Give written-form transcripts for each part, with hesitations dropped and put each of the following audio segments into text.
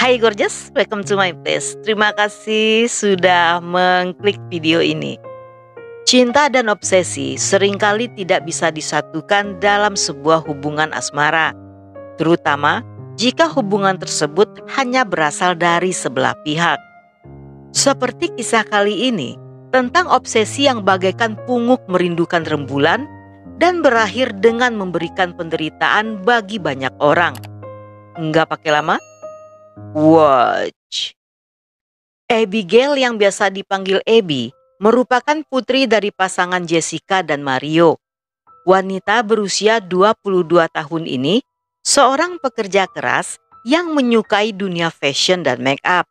Hai gorgeous, welcome to my place. Terima kasih sudah mengklik video ini. Cinta dan obsesi seringkali tidak bisa disatukan dalam sebuah hubungan asmara, terutama jika hubungan tersebut hanya berasal dari sebelah pihak. Seperti kisah kali ini tentang obsesi yang bagaikan punguk merindukan rembulan dan berakhir dengan memberikan penderitaan bagi banyak orang. Nggak pakai lama? Watch. Abigail yang biasa dipanggil Abby merupakan putri dari pasangan Jessica dan Mario. Wanita berusia 22 tahun ini seorang pekerja keras yang menyukai dunia fashion dan make up.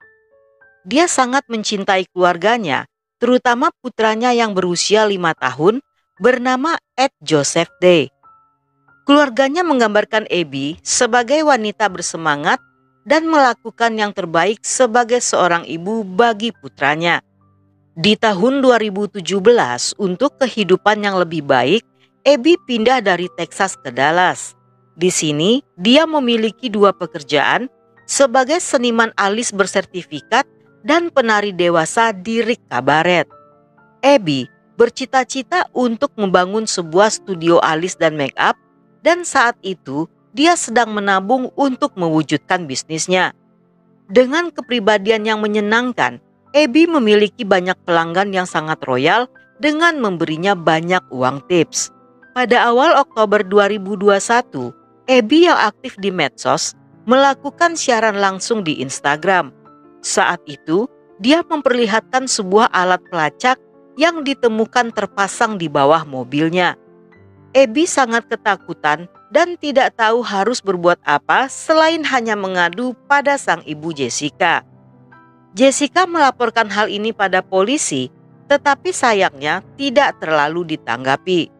Dia sangat mencintai keluarganya, terutama putranya yang berusia 5 tahun bernama Ed Joseph Day. Keluarganya menggambarkan Abby sebagai wanita bersemangat dan melakukan yang terbaik sebagai seorang ibu bagi putranya. Di tahun 2017, untuk kehidupan yang lebih baik, Abby pindah dari Texas ke Dallas. Di sini, dia memiliki 2 pekerjaan sebagai seniman alis bersertifikat dan penari dewasa di Rick Cabaret. Abby bercita-cita untuk membangun sebuah studio alis dan make up, dan saat itu dia sedang menabung untuk mewujudkan bisnisnya. Dengan kepribadian yang menyenangkan, Abby memiliki banyak pelanggan yang sangat royal dengan memberinya banyak uang tips. Pada awal Oktober 2021, Abby yang aktif di medsos melakukan siaran langsung di Instagram. Saat itu, dia memperlihatkan sebuah alat pelacak yang ditemukan terpasang di bawah mobilnya. Abby sangat ketakutan dan tidak tahu harus berbuat apa selain hanya mengadu pada sang ibu Jessica. Jessica melaporkan hal ini pada polisi, tetapi sayangnya tidak terlalu ditanggapi.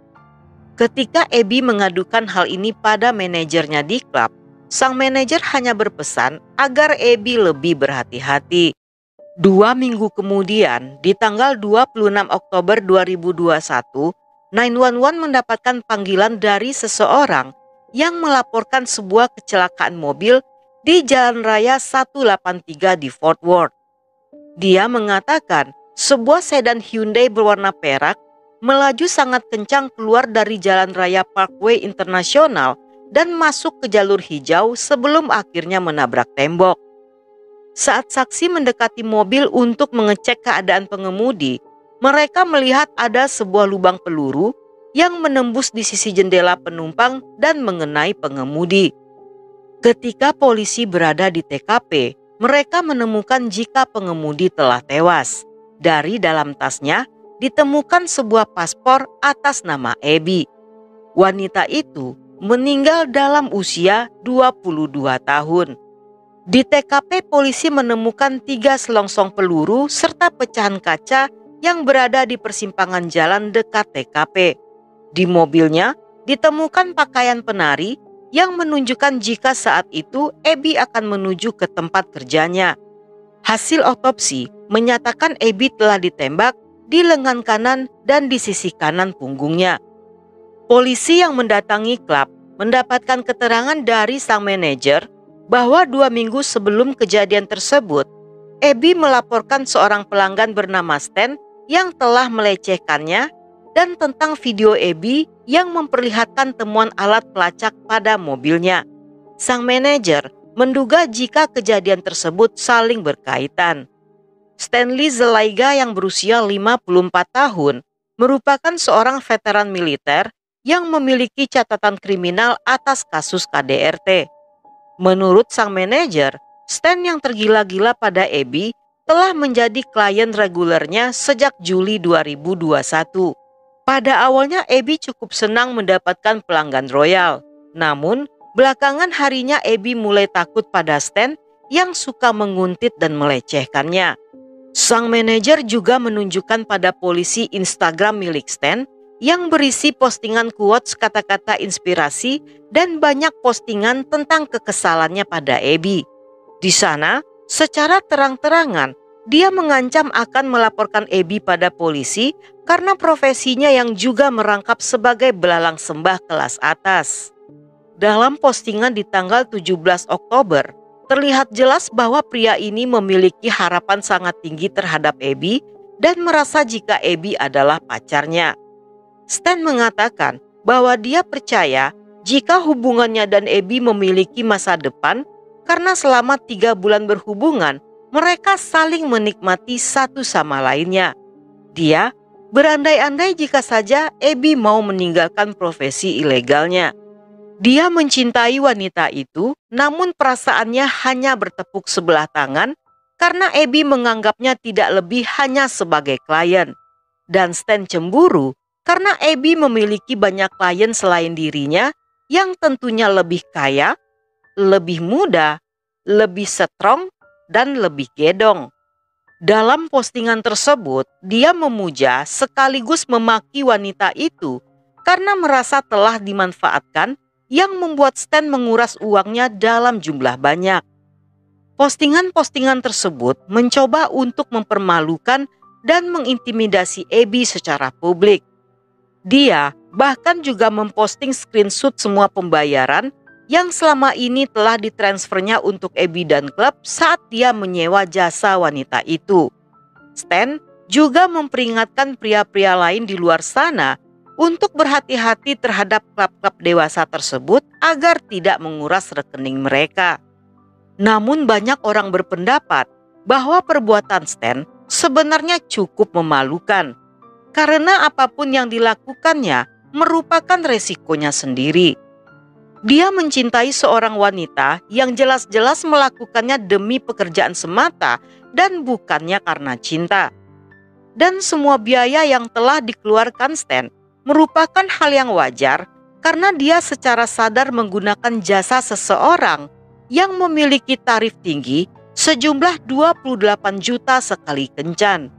Ketika Abby mengadukan hal ini pada manajernya di klub, sang manajer hanya berpesan agar Abby lebih berhati-hati. 2 minggu kemudian, di tanggal 26 Oktober 2021, 911 mendapatkan panggilan dari seseorang yang melaporkan sebuah kecelakaan mobil di Jalan Raya 183 di Fort Worth. Dia mengatakan sebuah sedan Hyundai berwarna perak melaju sangat kencang keluar dari Jalan Raya Parkway Internasional dan masuk ke jalur hijau sebelum akhirnya menabrak tembok. Saat saksi mendekati mobil untuk mengecek keadaan pengemudi, mereka melihat ada sebuah lubang peluru yang menembus di sisi jendela penumpang dan mengenai pengemudi. Ketika polisi berada di TKP, mereka menemukan jika pengemudi telah tewas. Dari dalam tasnya ditemukan sebuah paspor atas nama Abby. Wanita itu meninggal dalam usia 22 tahun. Di TKP polisi menemukan 3 selongsong peluru serta pecahan kaca yang berada di persimpangan jalan dekat TKP. Di mobilnya ditemukan pakaian penari yang menunjukkan jika saat itu Abby akan menuju ke tempat kerjanya. Hasil otopsi menyatakan Abby telah ditembak di lengan kanan dan di sisi kanan punggungnya. Polisi yang mendatangi klub mendapatkan keterangan dari sang manajer bahwa 2 minggu sebelum kejadian tersebut, Abby melaporkan seorang pelanggan bernama Stan yang telah melecehkannya dan tentang video Abby yang memperlihatkan temuan alat pelacak pada mobilnya. Sang manajer menduga jika kejadian tersebut saling berkaitan. Stanley Zelaiga yang berusia 54 tahun merupakan seorang veteran militer yang memiliki catatan kriminal atas kasus KDRT. Menurut sang manajer, Stan yang tergila-gila pada Abby telah menjadi klien regulernya sejak Juli 2021. Pada awalnya Abby cukup senang mendapatkan pelanggan royal. Namun, belakangan harinya Abby mulai takut pada Stan yang suka menguntit dan melecehkannya. Sang manajer juga menunjukkan pada polisi Instagram milik Stan yang berisi postingan quotes kata-kata inspirasi dan banyak postingan tentang kekesalannya pada Abby. Di sana, secara terang-terangan, dia mengancam akan melaporkan Abby pada polisi karena profesinya yang juga merangkap sebagai belalang sembah kelas atas. Dalam postingan di tanggal 17 Oktober, terlihat jelas bahwa pria ini memiliki harapan sangat tinggi terhadap Abby dan merasa jika Abby adalah pacarnya. Stan mengatakan bahwa dia percaya jika hubungannya dan Abby memiliki masa depan karena selama 3 bulan berhubungan, mereka saling menikmati satu sama lainnya. Dia berandai-andai jika saja Abby mau meninggalkan profesi ilegalnya. Dia mencintai wanita itu, namun perasaannya hanya bertepuk sebelah tangan karena Abby menganggapnya tidak lebih hanya sebagai klien. Dan Stan cemburu karena Abby memiliki banyak klien selain dirinya yang tentunya lebih kaya, lebih muda, lebih strong, dan lebih gedong. Dalam postingan tersebut, dia memuja sekaligus memaki wanita itu karena merasa telah dimanfaatkan, yang membuat Stan menguras uangnya dalam jumlah banyak. Postingan-postingan tersebut mencoba untuk mempermalukan dan mengintimidasi Abby secara publik. Dia bahkan juga memposting screenshot semua pembayaran yang selama ini telah ditransfernya untuk Abby dan klub saat dia menyewa jasa wanita itu. Stan juga memperingatkan pria-pria lain di luar sana untuk berhati-hati terhadap klub-klub dewasa tersebut agar tidak menguras rekening mereka. Namun banyak orang berpendapat bahwa perbuatan Stan sebenarnya cukup memalukan karena apapun yang dilakukannya merupakan resikonya sendiri. Dia mencintai seorang wanita yang jelas-jelas melakukannya demi pekerjaan semata dan bukannya karena cinta. Dan semua biaya yang telah dikeluarkan Stan merupakan hal yang wajar karena dia secara sadar menggunakan jasa seseorang yang memiliki tarif tinggi sejumlah 28 juta sekali kencan.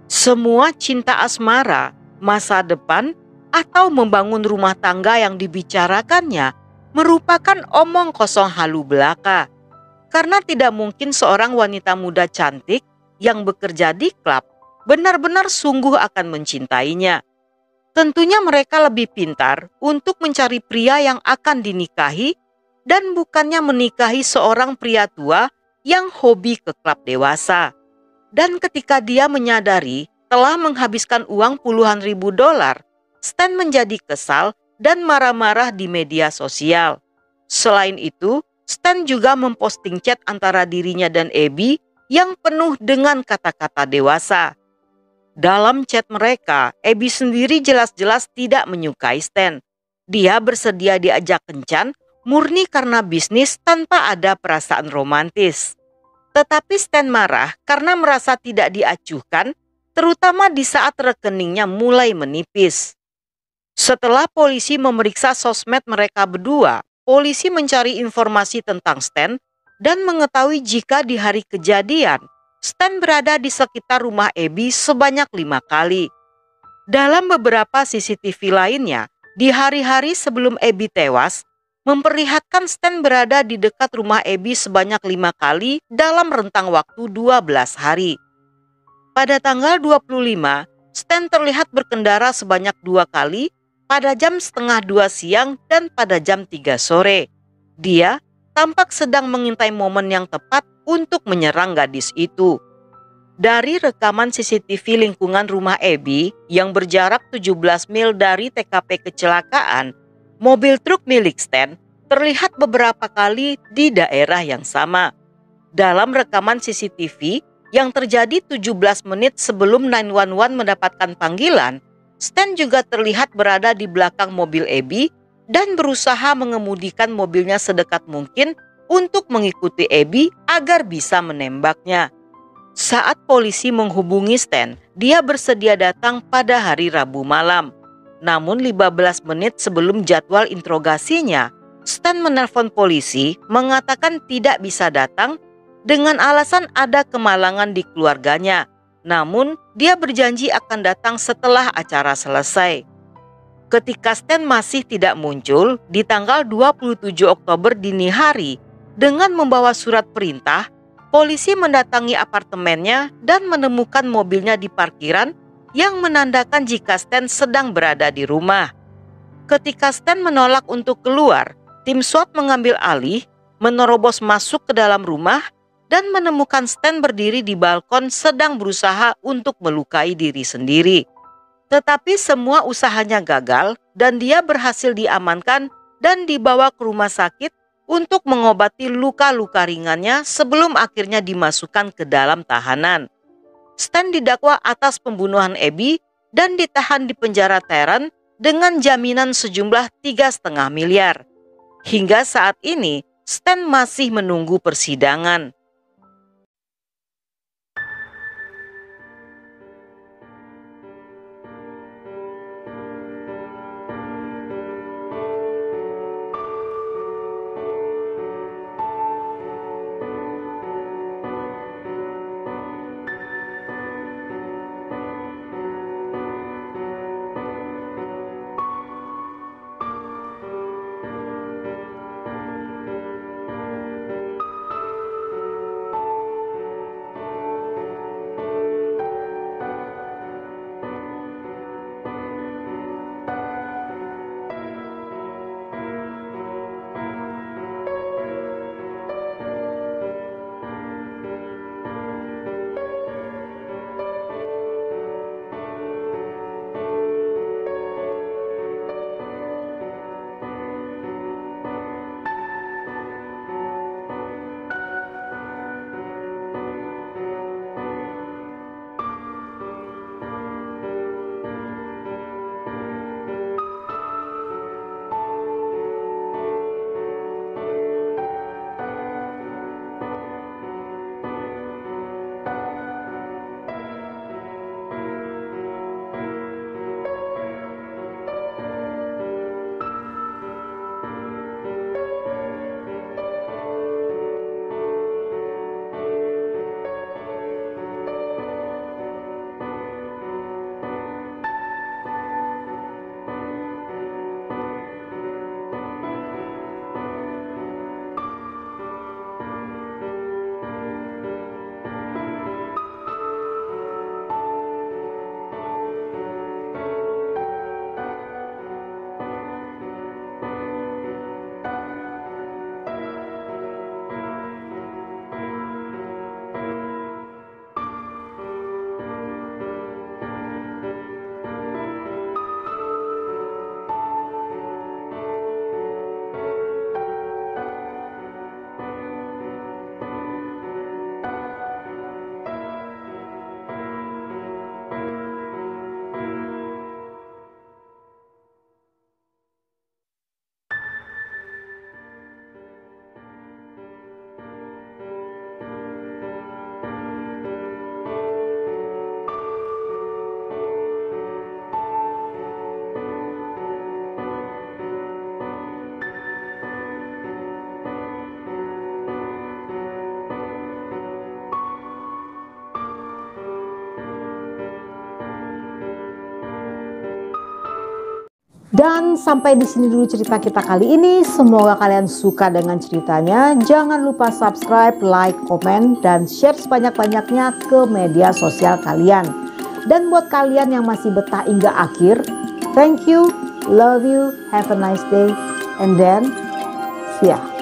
Semua cinta asmara, masa depan, atau membangun rumah tangga yang dibicarakannya merupakan omong kosong halu belaka. Karena tidak mungkin seorang wanita muda cantik yang bekerja di klub benar-benar sungguh akan mencintainya. Tentunya mereka lebih pintar untuk mencari pria yang akan dinikahi dan bukannya menikahi seorang pria tua yang hobi ke klub dewasa. Dan ketika dia menyadari telah menghabiskan uang puluhan ribu dolar, Stan menjadi kesal dan marah-marah di media sosial. Selain itu, Stan juga memposting chat antara dirinya dan Abby yang penuh dengan kata-kata dewasa. Dalam chat mereka, Abby sendiri jelas-jelas tidak menyukai Stan. Dia bersedia diajak kencan murni karena bisnis tanpa ada perasaan romantis. Tetapi Stan marah karena merasa tidak diacuhkan, terutama di saat rekeningnya mulai menipis. Setelah polisi memeriksa sosmed mereka berdua, polisi mencari informasi tentang Stan dan mengetahui jika di hari kejadian, Stan berada di sekitar rumah Abby sebanyak 5 kali. Dalam beberapa CCTV lainnya, di hari-hari sebelum Abby tewas, memperlihatkan Stan berada di dekat rumah Abby sebanyak 5 kali dalam rentang waktu 12 hari. Pada tanggal 25, Stan terlihat berkendara sebanyak 2 kali pada jam setengah 2 siang dan pada jam 3 sore. Dia tampak sedang mengintai momen yang tepat untuk menyerang gadis itu. Dari rekaman CCTV lingkungan rumah Abby yang berjarak 17 mil dari TKP kecelakaan, mobil truk milik Stan terlihat beberapa kali di daerah yang sama. Dalam rekaman CCTV yang terjadi 17 menit sebelum 911 mendapatkan panggilan, Stan juga terlihat berada di belakang mobil Abby dan berusaha mengemudikan mobilnya sedekat mungkin untuk mengikuti Abby agar bisa menembaknya. Saat polisi menghubungi Stan, dia bersedia datang pada hari Rabu malam. Namun 15 menit sebelum jadwal interogasinya, Stan menelpon polisi mengatakan tidak bisa datang dengan alasan ada kemalangan di keluarganya. Namun, dia berjanji akan datang setelah acara selesai. Ketika Stan masih tidak muncul di tanggal 27 Oktober dini hari dengan membawa surat perintah, polisi mendatangi apartemennya dan menemukan mobilnya di parkiran yang menandakan jika Stan sedang berada di rumah. Ketika Stan menolak untuk keluar, tim SWAT mengambil alih menerobos masuk ke dalam rumah dan menemukan Stan berdiri di balkon sedang berusaha untuk melukai diri sendiri. Tetapi semua usahanya gagal dan dia berhasil diamankan dan dibawa ke rumah sakit untuk mengobati luka-luka ringannya sebelum akhirnya dimasukkan ke dalam tahanan. Stan didakwa atas pembunuhan Abby dan ditahan di penjara Tehran dengan jaminan sejumlah 3,5 miliar. Hingga saat ini, Stan masih menunggu persidangan. Dan sampai di sini dulu cerita kita kali ini. Semoga kalian suka dengan ceritanya. Jangan lupa subscribe, like, komen, dan share sebanyak-banyaknya ke media sosial kalian. Dan buat kalian yang masih betah hingga akhir, thank you, love you, have a nice day, and then see ya.